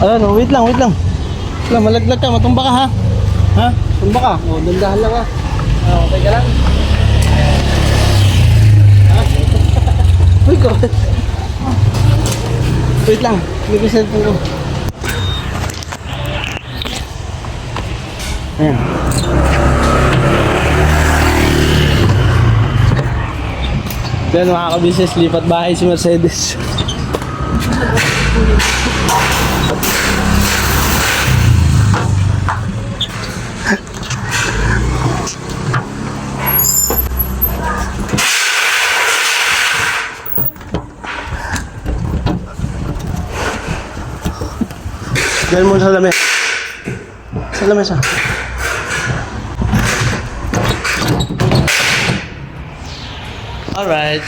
Ano, wait lang, wait lang. Wala, malaglag ka, matumba ka ha. Ha? Tumba ka. O, dandahan lang ha. Okay ka lang. Ha? Uy, God. Wait lang, hindi ko cellphone ko. Ayan. Yan mga ka-business, lipat bahay si Mercedes. Diyan mo sa lamesa. Sa lamesa. Alright.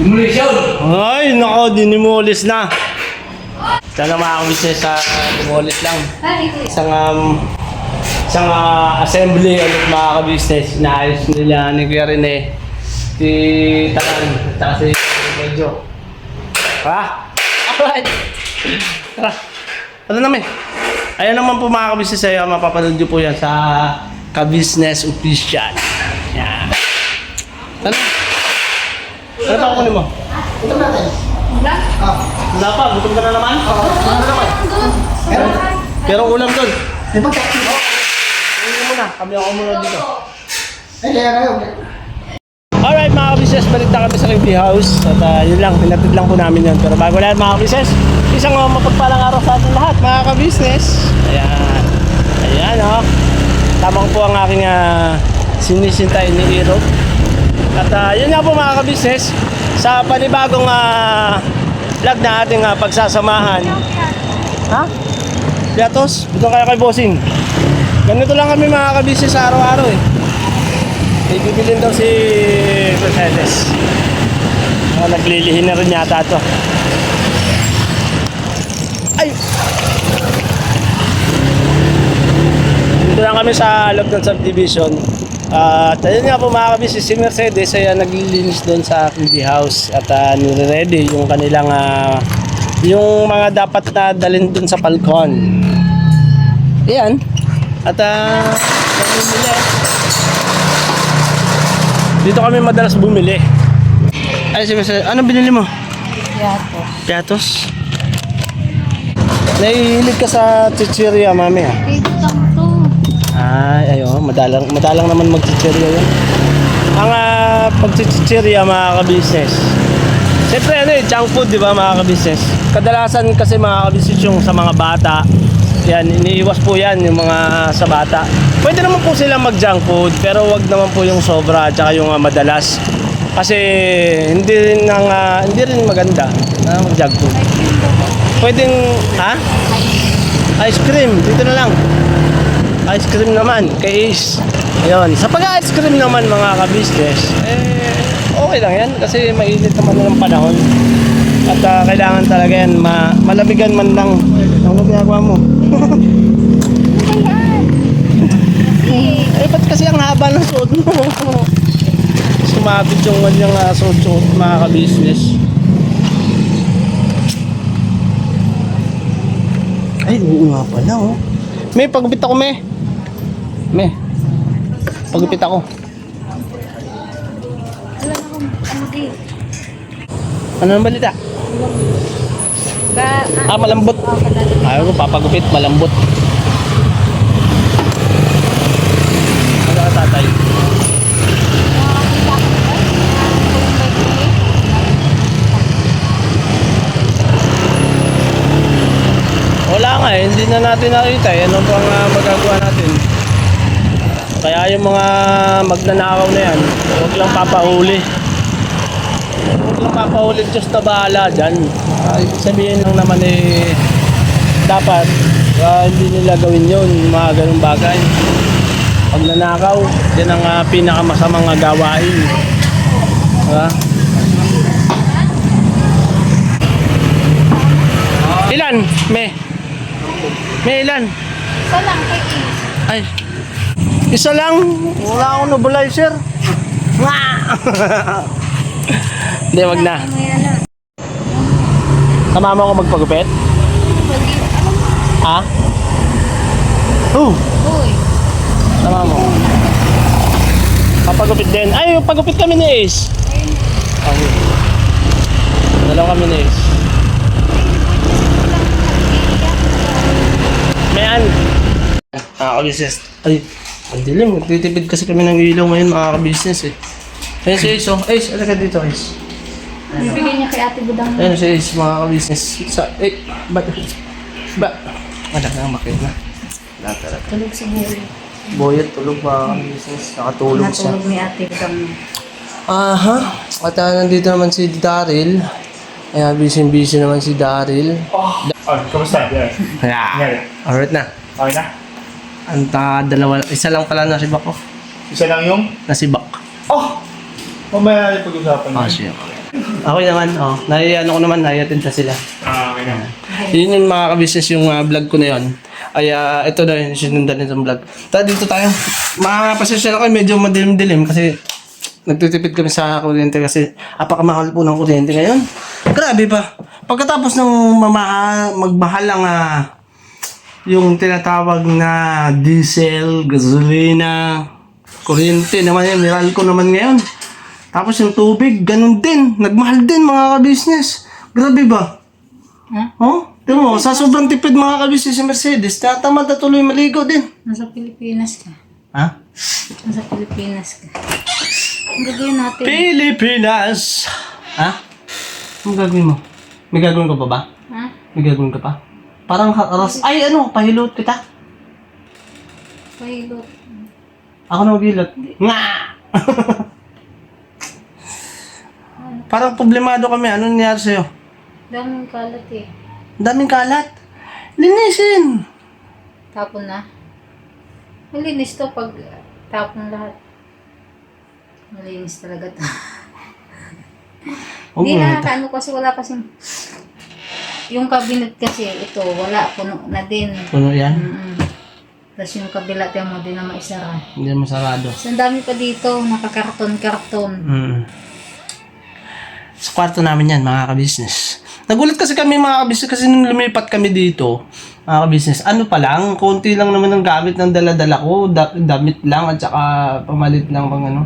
Demolition! Ay, nako, dinimulis na. Sana makakumisya sa demolis lang. Isang assembly ulit mga ka-business. Inaayos nila ni Kuya Rene, si Talan, at si Medyo. Ha? Alright. Tara. Tara namin. Ayan naman po mga ka-business sa'yo. Mapapanood nyo po yan sa ka-business official. Yan. Ano? Ano pa kukunin mo? Ito natin. Wala pa, gutom ka na naman? Ano naman? Pero ulam doon. May pagkakas mo. Hindi mo na, kami ako muna dito. Ay, kaya kayo. Alright mga ka-business, balik na kami sa King House. At yun lang, pinatid lang po namin yun. Pero bago lahat mga ka-business, isang mapagpalang araw sa ating lahat mga ka-business. Ayan. Ayan o. Tamang po ang aking sinisintay ni Iro. At yun nga po mga ka-business, sa panibagong vlog na ating pagsasamahan. Ha? Piatos? Dito kaya kay Bossing. Ganito lang kami mga ka-business sa araw-araw eh. May bibilin daw si Mercedes. Naglilihin na rin yata ito. Ay! Dito lang kami sa loob ng subdivision. At ayun nga po mga kabisnes, si Mercedes ay naglilinis doon sa QB house at nire-ready yung kanilang yung mga dapat na dalhin doon sa balkon. Ayan. At dito kami madalas bumili. Ay si Mercedes, anong binili mo? Piatos. Piatos? Nahihilig ka sa chichirya, mami ha? Pitang to. Ay, ayun, madalang naman mag-chichirya yun. Ang pag-chichirya mga ka-business. Siyempre ano eh, junk food, di ba mga ka-business? Kadalasan kasi mga ka-business yung sa mga bata. Yan, iniiwas po yan yung mga sa bata. Pwede naman po silang mag-junk food, pero wag naman po yung sobra at saka yung madalas. Kasi hindi rin maganda na mag-junk food. Pwedeng, ha? Ice cream, dito na lang. Ice cream naman, kay Ace. Ayun, sa pag-ice cream naman mga ka-business, okay lang yan kasi mainit naman ng panahon. At kailangan talaga yan, malamigan man lang. Ano ginagawa mo? Ba't kasi ang haba ng suot mo? Sumabit yung kanyang suot mga ka-business. Ay, oo nga pala oh. May pagupit ako, May pagupit ako. Wala na akong ano di. Ano nang balita? Malambot. Ayaw ko, papagupit, malambot. Ano ka tatay? Wala nga eh, hindi na natin nakita eh. Ano pang magagawa natin? Kaya yung mga magnanakaw na yan, huwag lang papahuli. Huwag lang papahuli, Diyos na bahala dyan. Sabihin lang naman eh, dapat hindi nila gawin yun, mga ganung bagay. Pag nanakaw, yan ang pinakamasamang gawain. Diba? Ilan? May ilan? Isa lang kay Ace. Ay, isa lang. Wala akong nebulizer. Hindi, wag na. May ano. Kamama ko magpagupit? Bali, ano? Ha? Oh, Uy. tama mo. Papagupit din. Ay, pagupit kami ni Ace. Ayun. Okay. Dalawa kami ni Ace. Mayan. Business. Ay, ang dilim. Nagtitipid kasi kami ng ilaw ngayon, business eh. Ayun si Ace, oh. Ace, ano ka dito, Ace? Bibigyan niya kay Ate Budang. Ayun si Ace, business. Wala na ang makina. Wala talaga. Tulog si Boy. Boyet, tulog business. Nakatulog siya. Natulog ni Ate Budang. Aha. At nandito naman si Daryl. Ay, busy naman si Daryl. Oh, kamusta? Yeah. Kaya, alright na. Okay na? Dalawa, isa lang pala nasibak ko. Isa lang yung... Nasibak. Oh! Mamaya natin pag-usapan. Siya. Ako naman, naiano ko naman, naiatid na sila. Okay na. Yun yung mga ka-business yung vlog ko na yun. Ay, ito na yun, sinundan nitong vlog. Dito tayo. Makakapasensya na kayo, medyo madilim-dilim kasi nagtitipid kami sa kuryente kasi apakamahal po ng kuryente ngayon. Grabe pa. Pagkatapos ng magmahal ang yung tinatawag na diesel, gasolina, kuryente naman yan, Meralco naman ngayon. Tapos yung tubig, ganun din. Nagmahal din mga ka-business. Grabe ba? Ha? Oh, tingnan mo, sa sobrang tipid mga ka-business si Mercedes, tatamad na tuloy maligo din. Nasa Pilipinas ka. Ha? Nasa Pilipinas ka. Ang gagawin natin. Pilipinas! Ha? Anong gagawin mo? May gagawin ka pa ba? Ha? May gagawin ka pa? Parang ay ano, pahilot kita. Pahilot. Ako na maghilot. Nga! Parang problemado kami. Ano nangyari sa'yo? Daming kalat eh. Ang daming kalat. Linisin! Tapon na. Malinis to pag tapon lahat. Malinis talaga to. Huwag Hindi mo na ano kasi wala kasing yung cabinet kasi ito wala puno na din. Puno yan? Tapos yung kabila tiyan mo din na maisara. Hindi naman sarado. So, ang dami pa dito nakakarton-karton. Sa kwarto namin yan, mga ka-business. Nagulat kasi kami mga ka-business kasi nung lumipat kami dito, mga ka-business, ano pa lang, konti lang naman ang gamit ng dala-dala ko, damit lang at saka pamalit lang pang ano.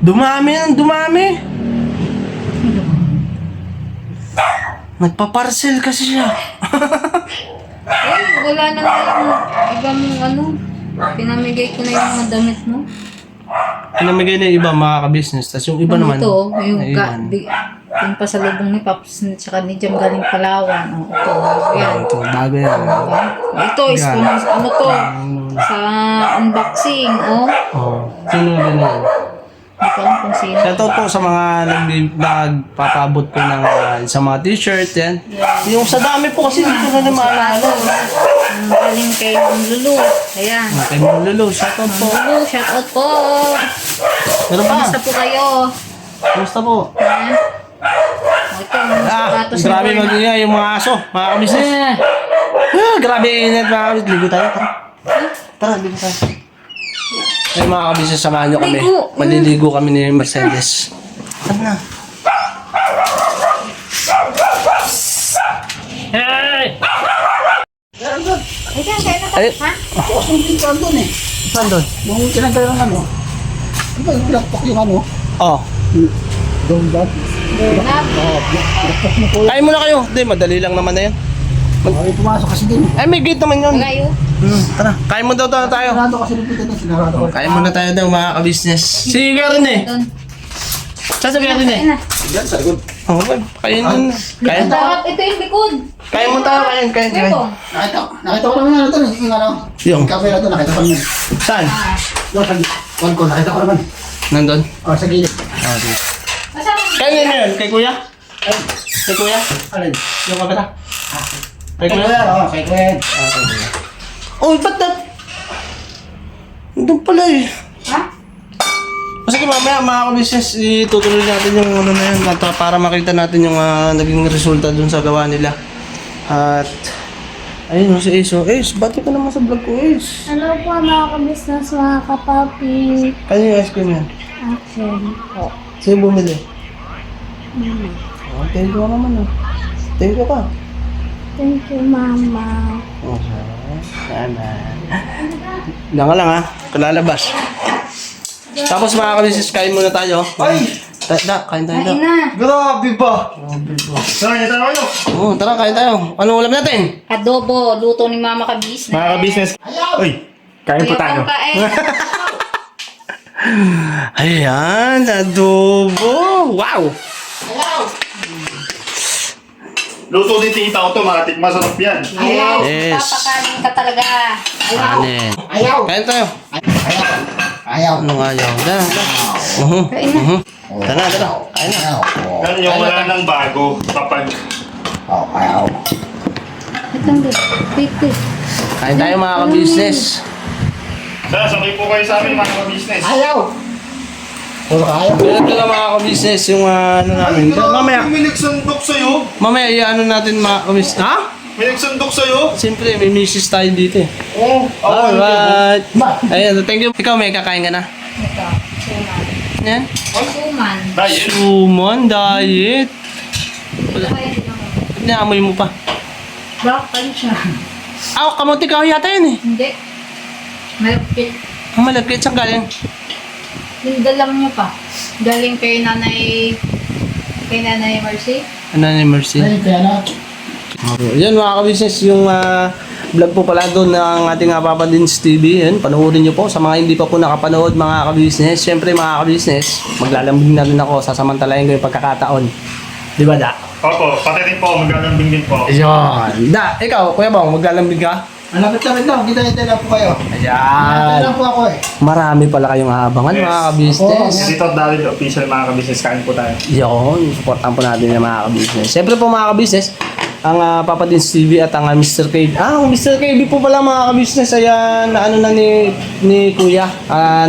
Dumami. Nagpa-parcel kasi siya. Ay, wala na nga yung iba mong ano. Pinamigay ko na yung mga damit mo. Pinamigay na yung iba mga ka-business, tapos yung iba naman, Ito, yung naiwan. yung pasalubong ni Paps at ni Jam galing Palawan. Oh, ito, yan. Ito, bago yan. Ito, sponsor, ano to? Sa unboxing, oh. Oh, sino din yan? Hindi ko alam kung sino. Shout out po sa mga nagpapabot po ng sa mga t-shirt yan. Yung sa dami po kasi hindi ko na maalala. Galing kay Lulu. Ayan. Kay Lulu, shout out po. Lulu, shout out po. Meron pa. Kamusta po kayo? Kumusta po? Ha? Ito, mga sapatos ni Grabe Boy na. mag-ingay yung mga aso, mga kabisnes. Grabe init mga kabisnes. Ligo tayo, tara. Tara, ligo tayo. Ay mga kabisnes, samahan nyo kami. Ligo. Maliligo kami ni Mercedes. Tara na. Hey! Ayan, kaya na Ay. Ha? Bukas yung pintuan doon eh. Saan doon? Nung tinanggal ng ano. Di ba yung pinakpak yung ano? Oh. Doon ba? Pinakpak mo po. Kain muna kayo. Hindi, madali lang naman na yan. Ay, pumasok kasi din. Ay, may gate naman yun. Layo. Tara, kain mo daw tayo. Sinarado kasi yung pintuan doon. Sinarado ko. Kain muna tayo daw mga kabisnes. Sige ka rin eh. Doon. Saan ka rin eh? Ayan na. Diyan sa likod. Oh, kain mo na. Kain. Ito yung likod. Kain mo tayo, kain. Ito. Nakita ko naman na doon. Yung ano. Yung? Yung camera doon. Nakita ko naman. Saan? Doon sa one ko. Nakita ko naman. Nandun? O, sa gilid. Masama. Kainin mo yun, kay kuya? Kay kuya? Alin? Yung kapita? Kay Kay kuya? Kuya. Oo, kay Kuya. Oh, ba't na? Nandun pala eh. Ha? Kasi mamaya mga kabisnes, itutuloy natin yung ano na yun at para makita natin yung naging resulta dun sa gawa nila. At ayun si Ace. Oh, Ace, bati ka naman sa vlog ko, Ace. Hello po mga kabisnes, mga kapapi. Kaya yung ice cream yan? Actually po. Sino bumili? Oh, thank you naman oh. Thank you pa. Thank you, Mama. Salamat. Lang lang ha. Kalalabas. Tapos mga kabisis, kain muna tayo. Ay! Kain tayo. Kain na. Grabe ba? Saan na tayo? Oo, tara, kain tayo. Ano ulam natin? Adobo, luto ni Mama Kabis. Mga ka-business. Uy, kain po tayo. Ayan, adobo. Wow! Luto din tita ko to, mga masarap yan. Ayaw, Yes. papakanin ka talaga. Kanin. Ayaw. Kain tayo. Ayaw. Anong ayaw? Tara. Kain na. Tara, tara. Kain na. Ayaw. Yan yung wala nang bago kapag Ayaw. Ito lang din. Wait, wait. Kain tayo mga ka-business. Sir, sabay po kayo sa amin mga ka-business. Ayaw. Puro ayaw. Meron ka mga ka-business yung ano namin. Mamaya, May nagsundok sa'yo. mamaya i-ano natin mga ka-business. Ha? May nagsundok sa'yo. Siyempre, may misis tayo dito eh. Eh. Alright. Ayan, thank you. Ikaw, may kakain ka na? Ito, suman. Yan. Suman. Diet. Suman, diet. Ito kayo din ako. Naamoy mo pa. Broccoli siya. Kamuti ka yata yun eh. Hindi. Malapit. Ang malagkit saan galing. Yung dalam niyo pa. Galing kay Nanay Mercy. Ano ni Mercy? Ay, kaya na. Yan mga ka-business, yung vlog po pala doon ng ating Papa Dins TV. Yan, panoorin nyo po. Sa mga hindi pa po nakapanood mga ka-business, syempre mga ka-business, maglalambing na rin ako, sasamantalayan ko yung pagkakataon. Di ba, Da? Opo, pati rin po, maglalambing din po. Ayun. Da, ikaw, Kuya Bong, maglalambing ka? Malapit-lapit lang. Kita-kita lang po kayo. Kita Ayan. lang po ako eh. Marami pala kayong abangan mga Yes. ka-business. Si Tito Daryl, official mga ka-business, kain po tayo. Yun, supportan po natin yung mga ka-business. Siyempre po mga ka-business, ang Papa Dins TV at ang Mr. KB. Ang Mr. KB po pala mga ka-business, ayan, ano na ni Kuya.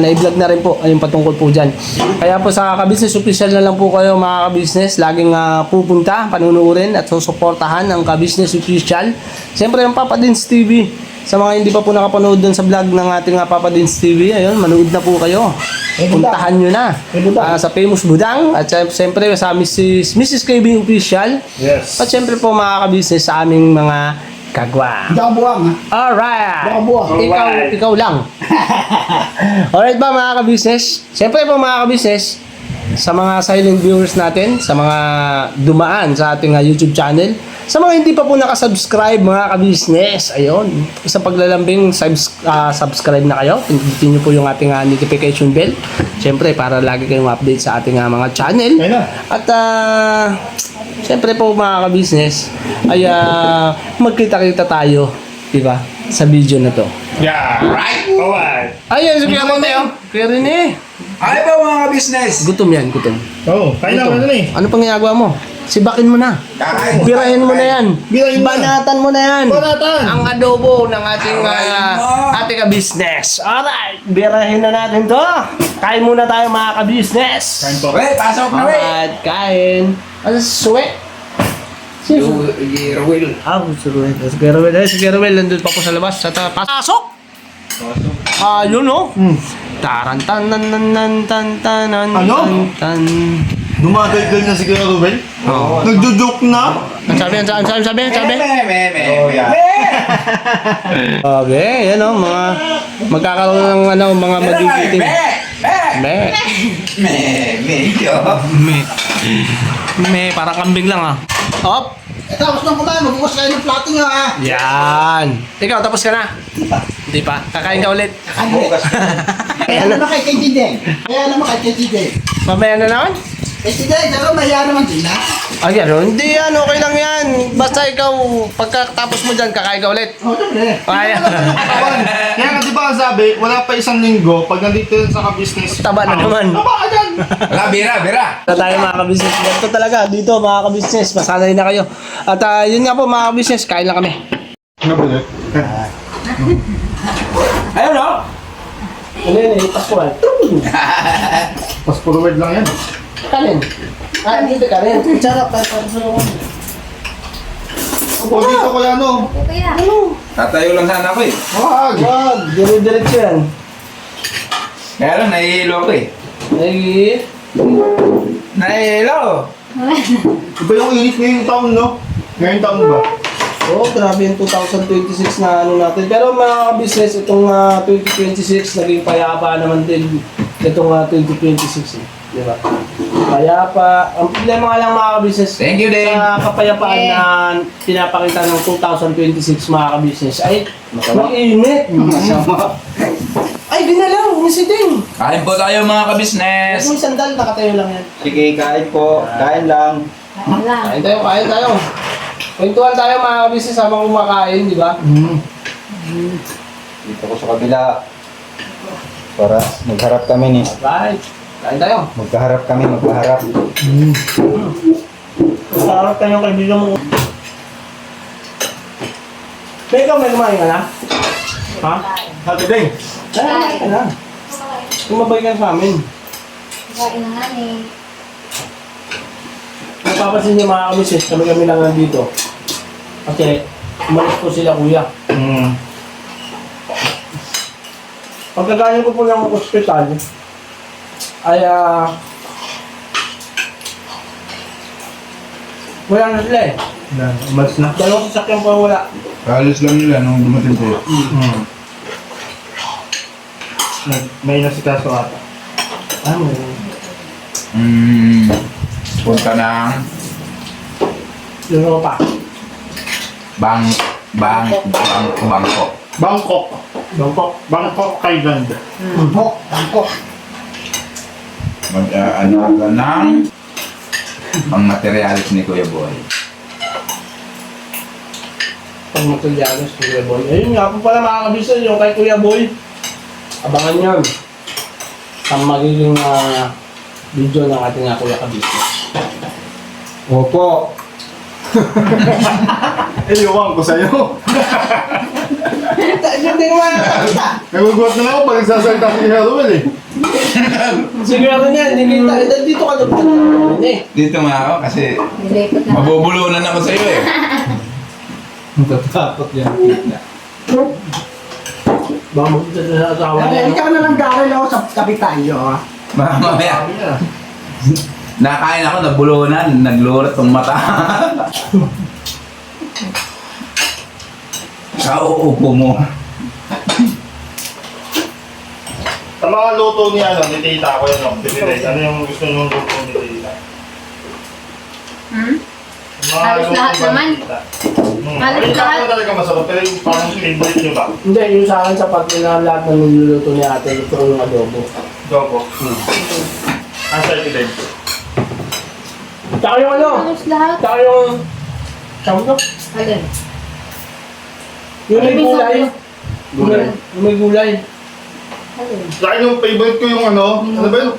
Na-vlog na rin po, ayun patungkol po dyan. Kaya po sa ka-business, official na lang po kayo mga ka-business. Laging pupunta, panunuorin at susuportahan ang ka-business official. Siyempre ang Papa Dins TV. Sa mga hindi pa po nakapanood dun sa vlog ng ating Papa Dins TV, ayun, manood na po kayo. Puntahan nyo na sa Famous Budang at siyempre sa Mrs. KB Official. Yes. At siyempre po mga ka-business sa aming mga kagwa. Hindi ako buwang ha. Alright! Baka buwang. Ikaw lang. Alright ba mga ka-business? Siyempre po mga ka-business, sa mga silent viewers natin, sa mga dumaan sa ating YouTube channel, sa mga hindi pa po nakasubscribe mga ka-business, ayun, sa paglalambing, subscribe na kayo. Pindutin nyo po yung ating notification bell. Siyempre, para lagi kayong update sa ating mga channel. Ayun na. At siyempre po mga ka-business, ay magkita-kita tayo, di ba, sa video na to. Yeah. Right. Alright. Ayun, sige naman tayo. Kaya rin eh. Ay ba mga business? Gutom yan, gutom. Oo, kain na Gutom. na eh. Ano pang ginagawa mo? Sibakin mo na. Kakain. Birahin mo na yan. Birahin mo na. Banatan mo na yan. Banatan. Ang adobo ng ating Alright mo. ating ka-business. Alright, birahin na natin to. Kain muna tayo mga ka-business. Kain po. Wait, pasok na wait. Alright, kain. Ano suwe? Ruel. Si Ruel. Si Ruel, nandun pa po sa labas. Pasok! Yun o. Tarantan-nan-nan-nan-tan-tanan. Ano? Tan. Dumadagdag na si Kuya Ruben? Oo. Nagjo-joke na? Ang sabi? Oh, yeah. Okay, yan o, mga magkakaroon ng mga magigiting. Me. Me, parang kambing lang ah. Op! Tapos na po tayo. Magbukas kayo ng plating ha. Yan. Ikaw, tapos ka na? Hindi pa. Kakain ka ulit. Kaya naman kay Tideng. Mamaya na naman? Kay Tideng, pero mahiya naman din ha. Ay, ano? Hindi yan. Okay lang yan. Basta ikaw, pagkatapos mo dyan, kakain ka ulit. O, dobre. Ay, Kaya nga di ba ang sabi, wala pa isang linggo, pag nandito yun sa ka-business. taba na naman. Taba ka dyan! Wala, bira. Na tayo mga ka-business. Ganito talaga. Dito mga ka-business. Masanay na kayo. At yun nga po mga ka-business. Kain lang kami. Ano ba yun? Ayun o. Ano yun eh? Pascual. Mas puro word lang yan. Kanin. Dito kanin. Sarap. O dito ko yan o. Kuya. Tatayo lang sana ako eh. Wag! Wag. Dire-diretso yan. Kaya lang, nahihilo ako eh. Ay. Nahihilo. Iba yung init ngayong taon, no? Ngayon taon ba? Oo, grabe yung 2026 na ano natin. Pero mga business, itong 2026, naging payapa naman din itong 2026. Di ba? Payapa. Ang problema nga lang mga business, Thank you, Dave. sa kapayapaan na pinapakita ng 2026 mga business ay mainit. Masama. Ay, ginalaw, umisiting. Kain po tayo mga kabisnes. Yung sandal, nakatayo lang yan. Sige, kain po. Kain lang. Wala. Kain tayo, kain tayo. Kwentuhan tayo mga business habang kumakain, di ba? Dito ko sa kabila. Para magharap kami ni. Right. Kain tayo. Magkaharap kami, magkaharap. Masarap tayong kaibigan mo. May ikaw, may kumain ka na? Ha? Happy day. Ay, kumain ka na. Tumabay ka sa amin. Kain na nga eh. Napapansin niyo mga kamisis, kami lang nandito. Kasi, umalis po sila kuya. Pagkagaling ko po ng ospital, ay wala na sila eh. Mas na. Dalawang sasakyan pa wala. Kalis lang nila nung dumating tayo. May nasikaso ata. Ano? Punta ng Europa. Bangkok. Bangkok. Bangkok. Bangkok Island. Bangkok. Ano ka ng ang materialis ni Kuya Boy. Pag Matulyanos, Kuya Boy. Ayun nga po pala mga kabisa, yung kay Kuya Boy. Abangan nyo. Ang magiging video ng ating Kuya Kabisa. Opo. Ewan ko sa'yo. Hindi ko makakita. Nagugulat na ako pag nagsasalita si Harold eh. Siguro niya, hindi kita. Dito ka doon. Dito nga ako kasi Nilipot na. mabubulunan ako sa iyo eh. Natatakot yan. Baka magkita sa asawa niya. Ikaw na lang gawin ako sa kapitalyo. Mamaya. Nakain ako, nabulunan, naglurat tong mata. Sa uupo mo. Sa mga luto ni ni Tita ko yan, no? Ano yung gusto nyo luto ni Tita? Mga Halos luto lahat ba ni naman. Tita? Halos Ay, lahat. lahat talaga masarap, pero yung parang favorite nyo ba? Hindi, yung sa akin sapat na lahat ng niluluto ni ate. Gusto ko yung adobo. Dobo. Ang sa'yo din. Tsaka yung ano? Halos lahat. Tsaka yung... Sabi ko? Alin? Yung may gulay. Gulay. Yung may gulay. Alin? Sa akin yung favorite ko yung ano ba yun?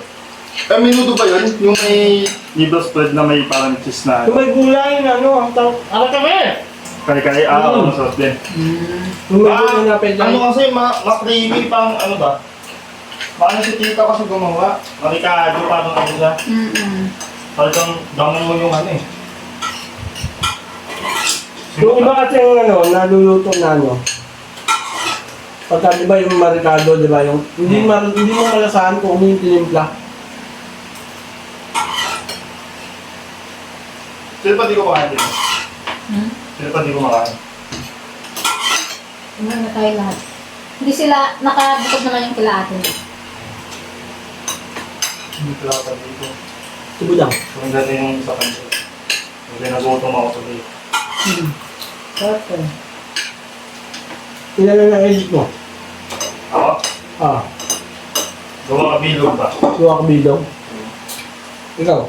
Minuto ba yun? Yung may liver spread na may parang cheese na Yung may gulay na ano, ang tawag... Ano kami? kare-kare. Masarap din. Yung may gulay na pwede. Ano kasi, ma-creamy pang ano ba? Paano si Tita kasi gumawa? Marikado, parang ano siya. Talagang gamay mo yung ano eh. Yung iba kasi yung ano, naluluto na ano. Pagka di ba yung marikado, di ba yung... Hindi mo malasahan kung ano yung tinimpla. Sino pa di ko makain din? Sino pa di ko makain? Ano na tayo lahat? Hindi sila, nakabukod naman yung kila atin. Hindi ko lang sabi ko. Subudang. Kung dati yung sa kanto. Hindi nagutom ako sa dito. Okay. Ilan na na-edit mo? Ako? Ah, Gawa ka bilog ba? luwa ka bidaw. Ikaw?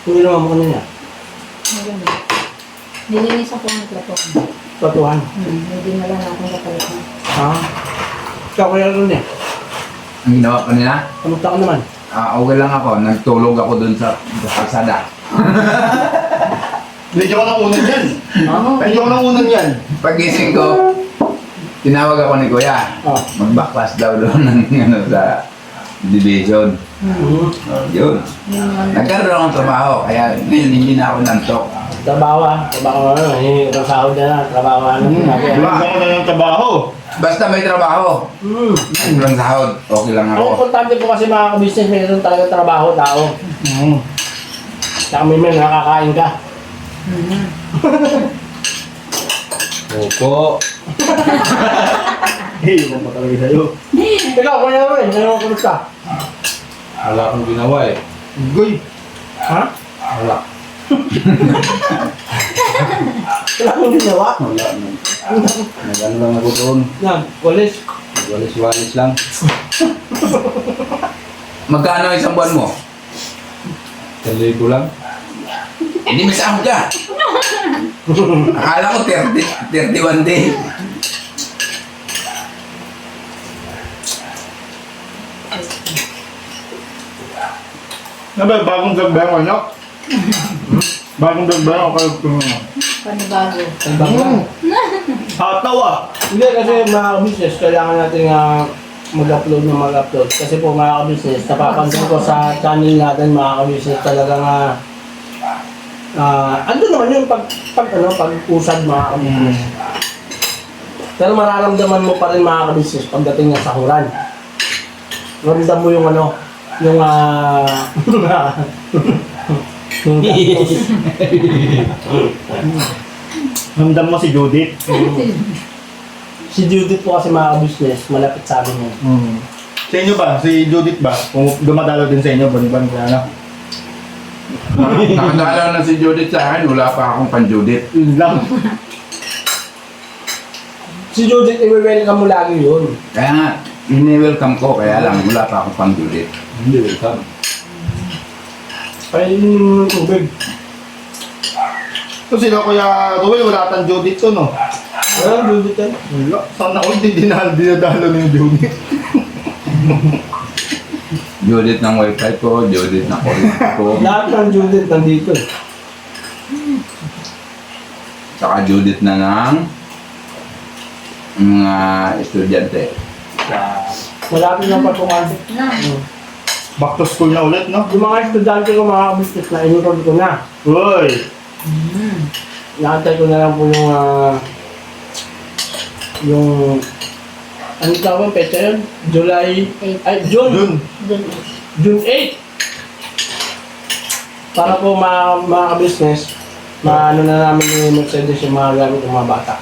Kung ginawa mo kanina? Maganda. Nilinis ako ng plato. Patuhan. Hindi na lang natin kapalitan. Ah. Ikaw kaya rin eh. Ang ginawa ko nila, Kamusta ka naman? okay lang ako. Nagtulog ako dun sa kalsada. Medyo ko ng unan yan. Ah? Medyo ko ng unan yan. Pagising ko, tinawag ako ni Kuya. Ah. Mag-backpass daw doon ng ano, sa division. Yun. Nagkaroon akong trabaho, kaya ngayon hindi na ako nantok. Trabaho ah. Trabaho ano. Hindi ko sahod na. Trabaho ano. Wala ko na ng trabaho. Basta may trabaho. Ano lang sahod, okay lang Ang ako. importante po kasi mga ka-business, mayroon talaga trabaho tao. Tsaka may nakakain ka. Opo. Eh, yung pa talaga sa'yo. Ikaw, kaya mo eh. Ano, kumusta? Wala akong ginawa eh. Goy. Ha? Wala. Wala akong ginawa. Wala. Nag-ano lang ako doon. Yan, walis. Walis-walis lang. Magkano isang buwan mo? 1,000 lang. Hindi may sahod ka. Akala ko 31 day. Nabe, bagong gagbayang ano? Bagong gagbayang ako kayo tumulong. Panibago. Hataw ah! Hindi kasi mga business, kailangan natin mag-upload na mag-upload. Kasi po mga business, napapansin ko sa channel natin mga business talagang andun naman yung pag-usad mga business. Pero mararamdaman mo pa rin mga business pagdating ng sahuran. Ramdam mo yung yung yung Namdam mo si Judith. Si Judith po kasi mga business, malapit sa amin yun. Sa inyo ba? Si Judith ba? Kung dumadalo din sa inyo, ban-ban ka na. Nakadalaw na si Judith sa akin. Wala pa akong pan-Judith. Yun lang. Si Judith, i-welcome mo lagi yun. Kaya nga, ini-welcome ko. Kaya lang, wala pa akong pan-Judith. Hindi welcome. Ay, yung tubig. So sila Kuya Ruel, wala tang Judith to no? Wala, Judith yan. Wala. Sana ko hindi dinadalo ng Judith. Judith ng wifi ko, Judith ng kuryente ko, Lahat ng Judith nandito eh. saka Judith na ng mga estudyante. Malapit ng patukan. Na. Back to school na ulit, no? Yung mga estudyante ko, mga business na inurod ko na. Uy! Nakantay ko na lang po yung ano tawag, pecha yun? July, ay June. Jun. June 8. Para po mga business, maano na namin yung Mercedes yung mga gamit ng mga bata.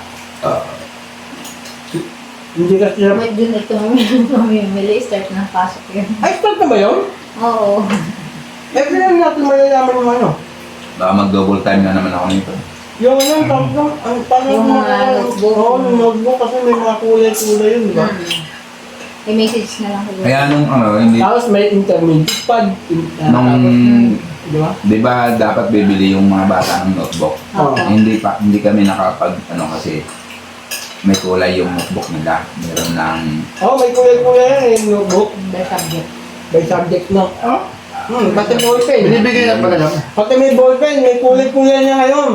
Hindi kasi sila... May dun ito mamimili. Start na pasok yun. Ay, start na ba yun? Oo. Eh, kailan natin malalaman yung ano? Baka mag-double time na naman ako nito. Yung ang paano Yung mga notebook. Oo, yung notebook kasi may mga kulay-kulay yun, di ba? May message na lang ko. Kaya nung hindi, Tapos may intermediate pad. nung, Di ba? di ba dapat bibili yung mga bata ng notebook? Oo. Hindi kami nakapag, kasi may kulay yung notebook nila. Meron ng, Oo, may kulay-kulay yan yung notebook. By subject. By subject na. Pati ballpen. Binibigay na pala lang. Pati may ballpen, may kulay-kulay niya ngayon.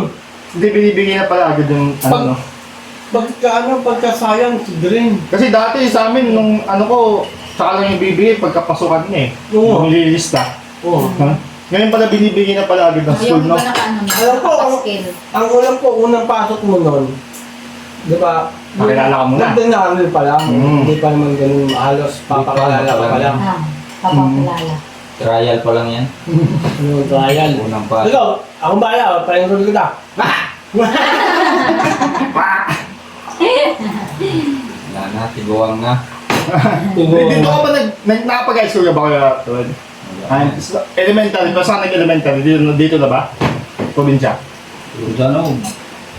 Hindi binibigay na pala agad yung ano, no? Pagka science, green. Kasi dati sa amin, nung ano ko, saka lang yung bibigay pagkapasukan niya eh. Oo. Yung lilista. Oo. Ha? Ngayon pala binibigay na pala agad ng school, Yung no? iba naka-ano na. Alam ko, Naka-skill. Ang ulam ko, unang pasok mo nun, di ba? Pakilala ka muna. Magdanamil pa lang. Mm. Hindi pa naman ganun halos papakilala ka pa lang. Papakilala. trial pa lang yan. Yung trial. Unang pa. Ikaw, akong bahala, pa-enroll kita. Wala na, tiguang na. Dito ka ba nakapag-high school ka ba kaya? Elementary, pa saan nag-elementary? Dito na ba? Probinsya? Sa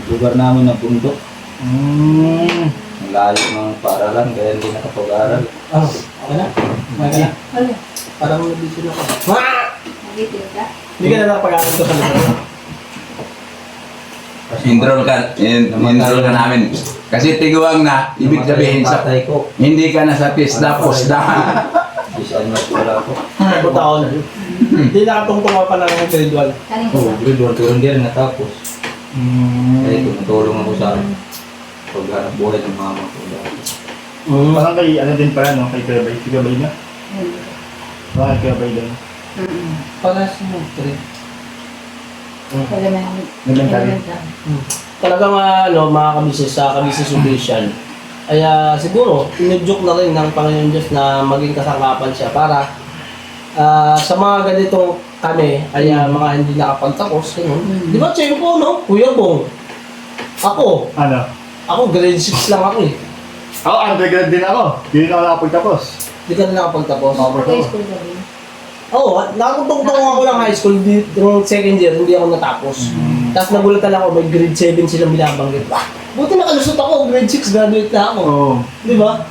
lugar namin na bundok. Ang layo ng paaralan, kaya hindi nakapag-aral. Oh, okay na? Okay na? Ano? Parang nabisi na ako. Nag-itil ka? Hindi ka na nakapag-aral ko sa lugar. Enroll ka namin. Kasi tiguang na, ibig sabihin sa hindi ka na sa TISDA, POSDA. Ako taon na yun. Hindi nakatungtong ka pa ng grade 1. Kanin ko ba? Grade 1 turun din natapos. Kaya tumutulong ako sa paghanap buhay ng mama ko. Parang kay ano din pala, no? Kay Kuya Bay. Kuya Bay na? Parang kay Kuya Bay din. Para sa mga Elementary. talagang mga kabisnes sa kabisnes official ay siguro inudyok na rin ng Panginoon Diyos na maging kasangkapan siya para sa mga ganitong kami ay mga hindi nakapagtapos. Di ba, Tsempo, no? Kuya Bong. Ako grade 6 lang ako eh. Ako, undergrad din ako. Hindi na ako nakapagtapos. Hindi ka na nakapagtapos. High school ka rin. Oo, nakapagtugtong ako lang high school, yung second year, hindi ako natapos. Tapos nagulatan ako, may grade 7 silang binabanggit. Buti nakalusot ako, grade 6 graduate na ako. Oo. Di ba?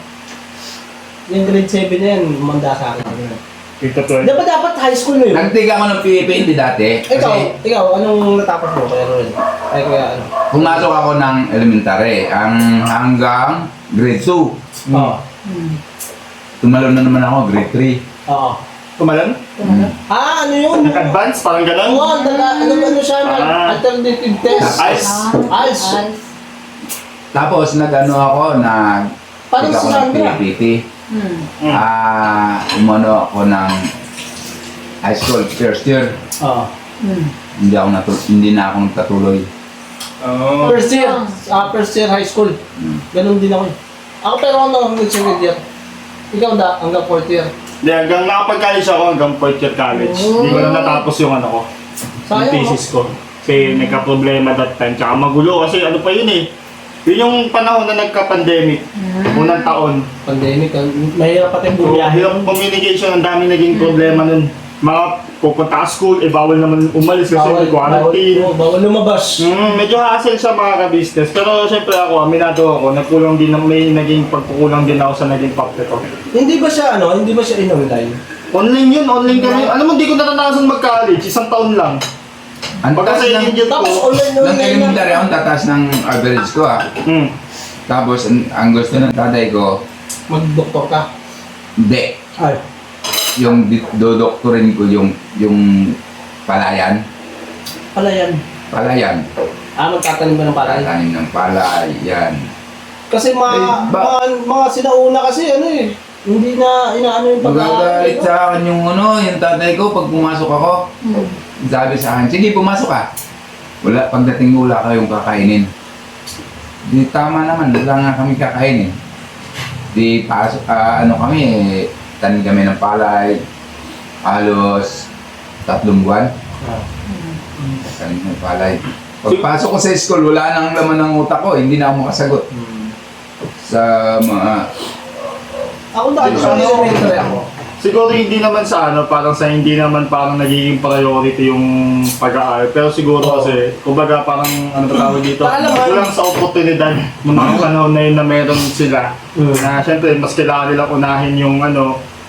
Yung grade 7 na yan, umanda sa akin. Ito to. Dapat high school na yun. Nagtiga ako ng PPND dati. Kasi Ikaw, anong natapos mo? Kaya Ruel? Ay, kaya ano? pumasok ako ng elementary hanggang grade 2. Oo. Tumalon na naman ako, grade 3. Oo. Tumalan? Ano yun? Nag-advance? Parang gano'n? Oo, ano siya, alternative test. Ice. Ice. Tapos nag-ano ako, Parang ako si ng Sandra. PPT. Umano ako ng high school first year. Oo. Hindi na ako nagtatuloy. Oo. First year high school. Ganun din ako eh. Ako pero ako nung second year. Ikaw hanggang fourth year. Hindi, hanggang nakapag-college ako hanggang 4th year college. Hindi ko na natapos yung ano ko. Yung Sayang, thesis ko. Kasi nagka-problema that time. Tsaka magulo kasi ano pa yun eh. Yun yung panahon na nagka-pandemic. Unang taon. Pandemic, mahirap pati So, bumiyahe. yung communication, ang daming naging problema nun. Mga pupunta ka school, bawal naman umalis kasi may quarantine. Bawal lumabas. Medyo hassle siya mga ka-business. Pero syempre ako, aminado ako, nagkulang din, may naging pagkukulang din ako sa naging pakte ko. Hindi ba siya in-online? Online yun, online kami. Alam mo, hindi ko naranasan mag-college, isang taon lang. Ang Pagka taas sa ng, inyo ko, Tapos online ng elementary ako, tataas ng average ko Tapos ang gusto ng tatay ko, Mag-doktor ka. hindi. Ay. Yung dodoktorin ko yung palayan. Palayan. Palayan. Magtatanim ba ng palay? Tatanim ng palay, yan. Kasi mga sinauna kasi hindi na inaano yung Magagalit sa akin yung tatay ko pag pumasok ako. Sabi sa akin, sige pumasok ka. Pagdating mo wala kayong kakainin. Di tama naman, wala nga kami kakainin. Di pasok, kami, tanim kami ng palay, halos 3 buwan. Tanim ng palay. Pagpasok ko sa school, wala nang laman ng utak ko, hindi na ako makasagot. Sa mga... Ako dahil sa elementary ako. siguro hindi naman sa hindi naman parang nagiging priority yung pag-aaral. Pero siguro kasi, kumbaga parang ano ba tawag dito, kulang sa oportunidad ng mga panahon na yun na meron sila. Na syempre, mas kailangan nilang unahin yung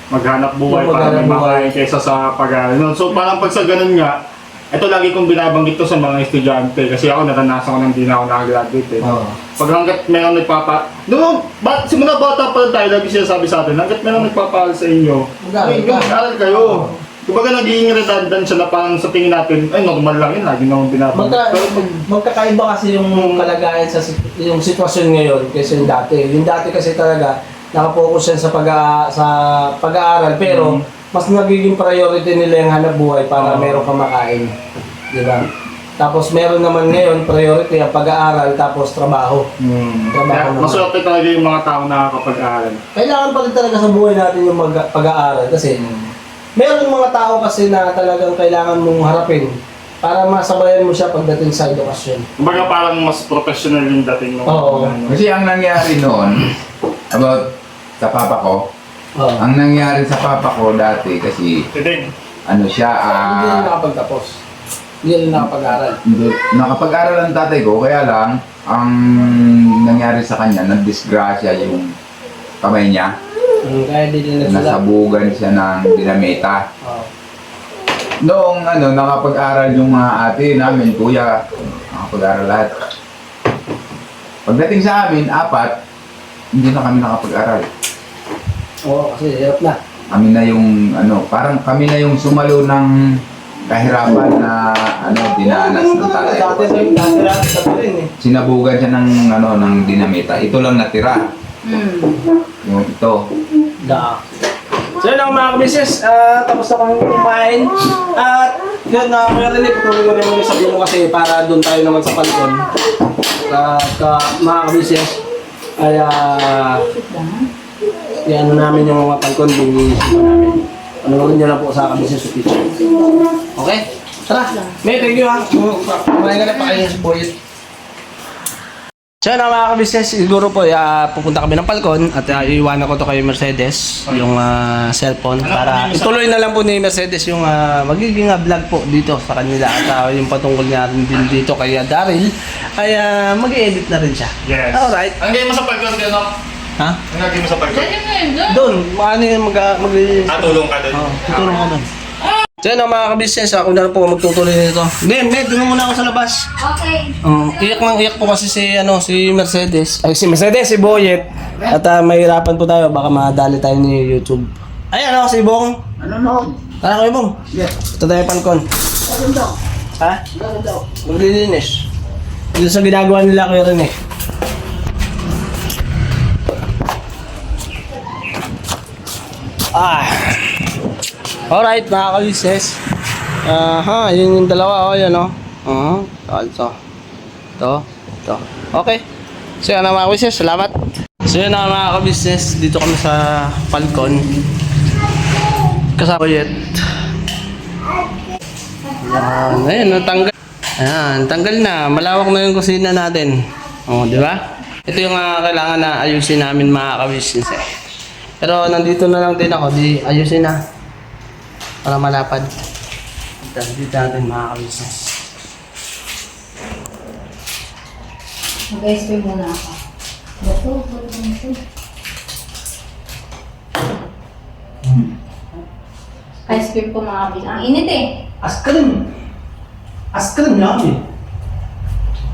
maghanap buhay Yung para may maghanap buhay. makain kaysa sa pag-aaral. So parang pag sa ganun nga, ito lagi kong binabanggit to sa mga estudyante kasi ako naranasan ko nang di na ako nakagraduate eh. Pag hanggat meron simula bata pa rin tayo, lagi sinasabi sa atin, hanggat meron nagpapahal sa inyo, mag-aaral kayo. Kumbaga naging redundant siya na parang sa tingin natin, ay normal lang yun, lagi naman binabanggit. Pero Magkakaiba kasi yung kalagayan sa yung sitwasyon ngayon kaysa yung dati. Yung dati kasi talaga nakapokus yan sa pag-aaral pero mas nagiging priority nila yung hanap buhay para meron kang makain. Di ba? Tapos meron naman ngayon priority ang pag-aaral tapos trabaho. Kaya maswerte talaga yung mga tao na nakakapag-aaral. Kailangan pa rin talaga sa buhay natin yung pag-aaral kasi meron mga tao kasi na talagang kailangan mong harapin para masabayan mo siya pagdating sa edukasyon. Kumbaga parang mas professional yung dating mo. Oo. Kasi ang nangyari noon, about sa papa ko, ang nangyari sa papa ko dati kasi, Titig. siya, Hindi rin nakapagtapos. Hindi rin nakapag-aral. nakapag-aral ang tatay ko, kaya lang, ang nangyari sa kanya, nagdisgrasya yung kamay niya, Kaya di din nagsulat. nasabugan siya ng dinamita. Noong nakapag-aral yung mga ate namin, kuya, nakapag-aral lahat. Pagdating sa amin, 4, hindi na kami nakapag-aral. Oo, kasi hirap na. Kami na yung parang kami na yung sumalo ng kahirapan na dinanas ng tatay ko. Dati rin eh. Sinabugan siya ng dinamita. Ito lang natira. Yung ito. So yun ako mga kabisnes, tapos na kami kumain. At yun na, kaya rin ituloy ko rin yung sabihin mo kasi para doon tayo naman sa palkon. Mga kabisnes, ay namin yung mga palkon, binisin pa namin. Panoorin niyo lang po sa Kabisnes Official. Okay? Tara. May thank you ha. Kumain ka na pa kayo sa Boyet. So yun mga kabisnes, siguro po pupunta kami ng Falcon at iiwanan ko to kay Mercedes, yung cellphone, para ituloy na lang po ni Mercedes yung magiging vlog po dito sa kanila at yung patungkol niya rin din dito kay Daryl ay mag-i-edit na rin siya. Yes. Alright. Ang game mo sa pagkon, no? Ha? Ang game mo sa pagkon? Dali mo yun doon. Doon, maano yung Tulong ka doon. tutulong ko doon. So yun mga kabisnes, ako na lang po magtutuloy nito. Med, doon muna ako sa labas. Okay. Iyak po kasi si Mercedes. Ay, si Mercedes, si Boyet. At mahirapan po tayo, baka madali tayo ni YouTube. Ayan si Bong. Ano? Tara kayo, Bong. Yes. Ito tayo Falcon. Ha? Maglilinis. Dito sa ginagawa nila kayo rin eh. Alright, mga kabisnes. Yun yung dalawa, yan ito. Ito. Okay. So yan mga kabisnes, salamat. So yan mga kabisnes, dito kami sa Falcon. Kasama yet. Ayun, natanggal. Ayan, tanggal na. Malawak na yung kusina natin. Di ba? Ito yung kailangan na ayusin namin mga kabisnes eh. Pero nandito na lang din ako, di ayusin na. Para malapad. Dito natin mga kabisnes. Mag-ice cream muna ako. Bato. Ice cream po mga kabis. Ang init eh. Ice cream yummy.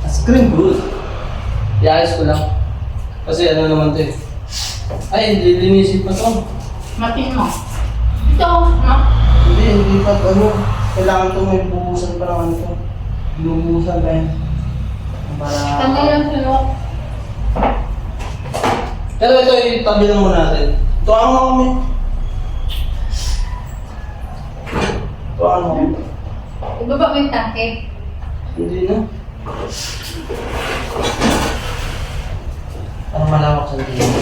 Ice cream good. Iayos ko lang. Kasi ano naman to eh. Ay, lilinisin pa to. Matin mo. Ito, no? Hindi pa kailangan to may bubusan pa naman to. Binubusan pa yan. Para... Tanggal lang sa'yo. Pero ito itabi lang muna natin. Tuwang mo kami. Tuwang mo. Ibaba mo yung tangke. Hindi na. Parang malawak sa tingin.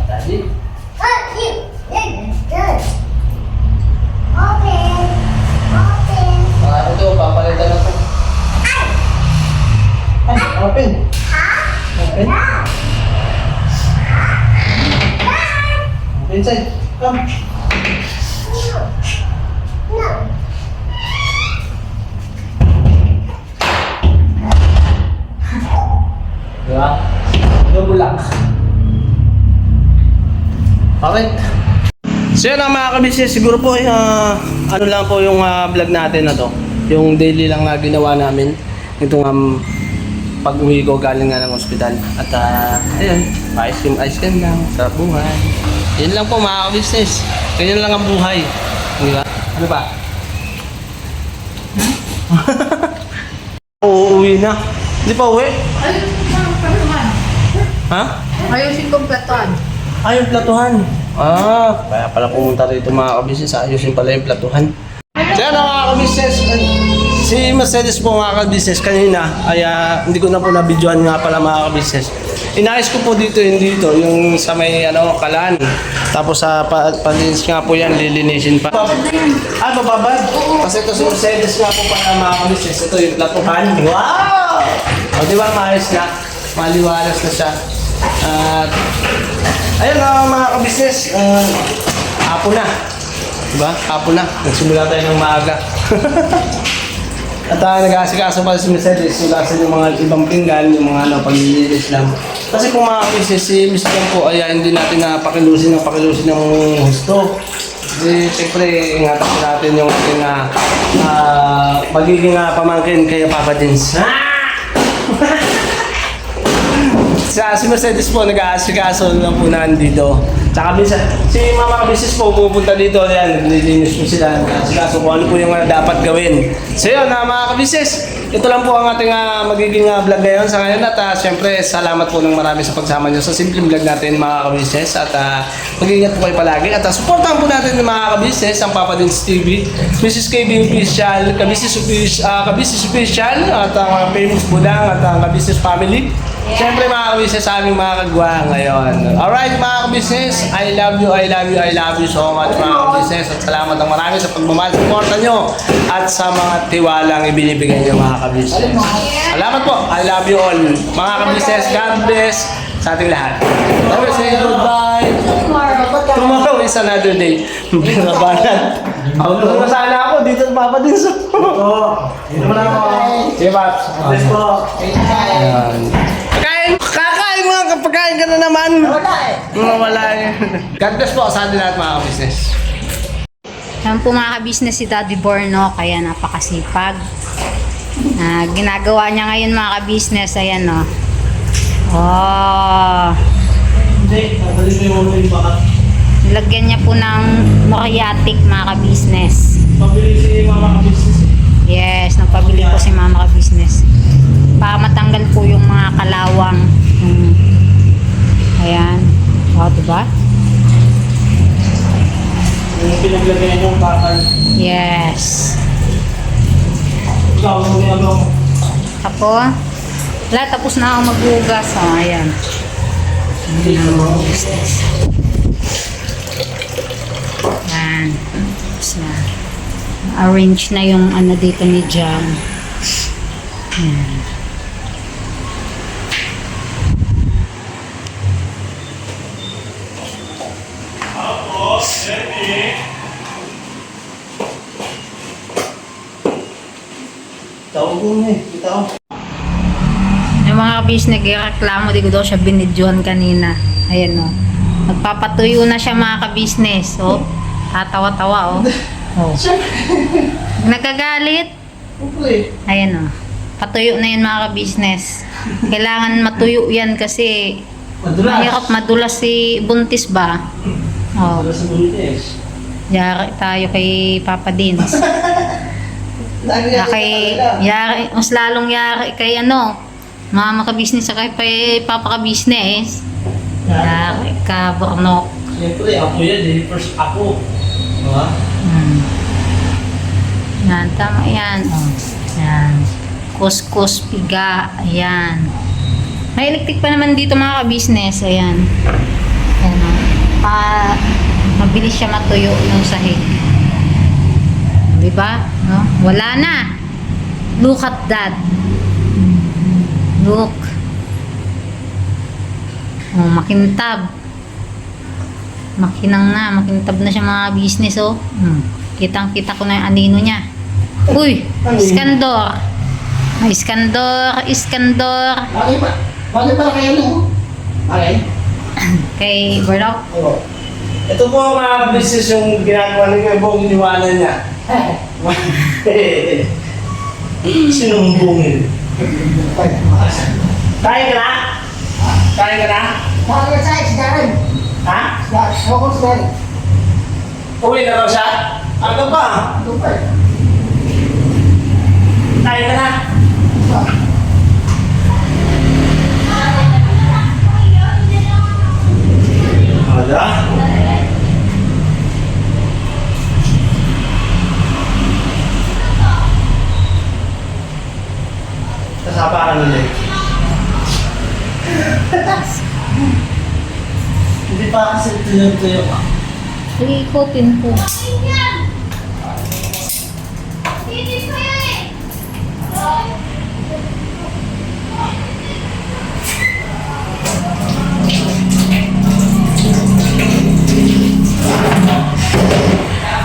Daddy? Ito, papalitan na po. Ay, open. Open. Inside. Come. Diba? Double lock. Alright. So yun mga kabisnes, siguro po ano lang po yung vlog natin na to. Yung daily lang na ginawa namin. Itong pag-uwi ko galing nga ng ospital. At ayun, ice cream lang sa buhay. Yun lang po mga kabisnes. Ganyan lang ang buhay. Di ba? Ano ba? Uuwi na. Hindi pa uwi? Ayusin ko ang platuhan. Ha? Ayusin ko ang platuhan. Yung platuhan. Kaya pala pumunta rito mga kabisnes. Ayusin pala yung platuhan. Kaya na mga kabisnes, si Mercedes po mga kabisnes kanina ay hindi ko na po nabidyohan nga pala mga kabisnes. Inayos ko po dito yung sa may kalan. Tapos sa palinis nga po yan, lilinisin pa. Bababad? Kasi ito si Mercedes nga po pala mga kabisnes. Ito yung platuhan. Wow! O di ba maayos na? Maliwalas na siya. At ayun mga kabisnes, hapon na. Diba? Hapon na. Nagsimula tayo ng maaga. At nag-aasikaso pa si Mercedes. Sulasan yung mga ibang pinggan, yung mga paglilinis lang. Kasi kung mga kabisnes, si Mr. po ay hindi natin pakilusin ng gusto. Kasi siyempre, ingatan po natin yung ating magiging pamangkin kay Papa Dins. Si Mercedes po nag-aasikaso lang po na dito. Tsaka minsan, si Mama Kabisis po pupunta dito, yan, nililinis po sila, sila kung ano po yung dapat gawin. So yun, mga Kabisis, ito lang po ang ating magiging vlog ngayon sa ngayon at syempre salamat po ng marami sa pagsama nyo sa simpleng vlog natin mga Kabisis at mag-ingat po kayo palagi at supportahan po natin ng mga Kabisis ang Papa Dins TV, Mrs. KB Official, Kabisis Official at ang Famous Budang at ang Kabisis Family. Siyempre mga Kabisis sa aming mga kagwa ngayon. Alright mga Kabisis, I love you so much mga Kabisis at salamat ng marami sa pagmamahal, suporta nyo at sa mga tiwalang ibinibigay nyo mga Kabisis. Salamat po, I love you all mga Kabisis, God bless sa ating lahat. Alright, say goodbye. Tomorrow is another day. Binabanat. Ako na sana ako dito sa Papa Dins. Dito mo na ako. Sige, Paps. Bless po. Ayan. Kakain mga kapagkain ka na naman. Wala eh. God bless po sa atin lahat mga business. Yan po mga ka-business si Daddy Borno, kaya napakasipag. Ginagawa niya ngayon mga ka-business, ayan o. Oh. Hindi, nabalik mo yung mga bakat. Nilagyan niya po ng moriatic mga ka-business. Pabili si Mama Kabisis. Yes, nagpabili po si Mama ka-business. Para matanggal po yung mga kalawang. Ayan. O, diba? Yung pinaglagay yung bakal. Yes. Ikaw, yung ano. Ako, wala, tapos na ako maghugas. O, ayan. Ayan. Tapos na. Arrange na yung ano dito ni Jam. Ayan. Tawag ko na eh. Itaw. Yung mga kabis nagreklamo, di ko daw siya binidyohan kanina. Ayan o. Nagpapatuyo na siya mga kabisnes. O. Tatawa-tawa o. O. Nagkagalit. Okay. Ayan o. Patuyo na yan mga kabisnes. Kailangan matuyo yan kasi mahirap madulas si buntis ba? O. Para sa buntis. Yari tayo kay Papa Dins. Yari, mas lalong yari kay ano, mga kabisnes sa kay Papa kabisnes. Yari ka, Bornok. Siyempre, ako yan eh. First ako. Diba? Yan, tama yan. Oh. Yan. Kuskus, piga. Ayan. May electric pa naman dito mga kabisnes. Ayan. Ayan o. Mabilis siya matuyo yung sahig. Diba? No? Wala na. Look at that. Look. Oh, makintab. Makinang na. Makintab na siya mga business, oh. Kitang-kita ko na yung anino niya. Uy! Iskandor! Ay, Iskandor! Bakit ba kayo no? Okay. Kay Bornok. Oo. Ito po mga business yung ginagawa ni Kuya Bong, iniwanan niya. Sinumbungin. Kain ka na? Kain ka na? Ha? Uwi na raw siya? Aga pa? Kain ka na? Ada? Kasapa ka nun eh. Hindi pa kasi tuyo-tuyo ka. Ikutin ko.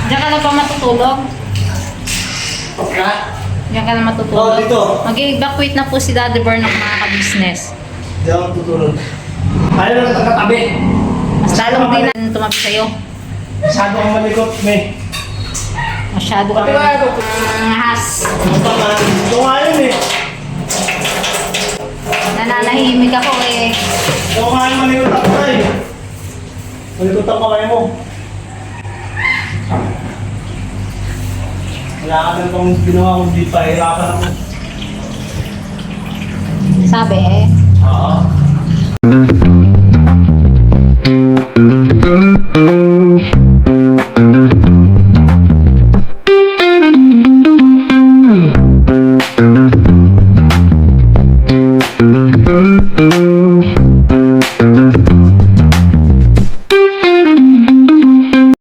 Diyan ka na pa matutulog? Ha? Diyan ka na matutulog? Oh, dito. Mag-evacuate na po si Daddy Bornok mga ka-business. Hindi ako tutulog. Ayaw na nagkakatabi. Mas lalong din na tumabi sa'yo. Masyado kang malikot, May. Masyado kang has. Ito nga yun eh. Nananahimik ako eh. Ito nga yung malikot ako eh. Malikot ang kamay mo. Wala ka na pang ginawa kung di pahirapan ako. Sabi Oo. Thank you.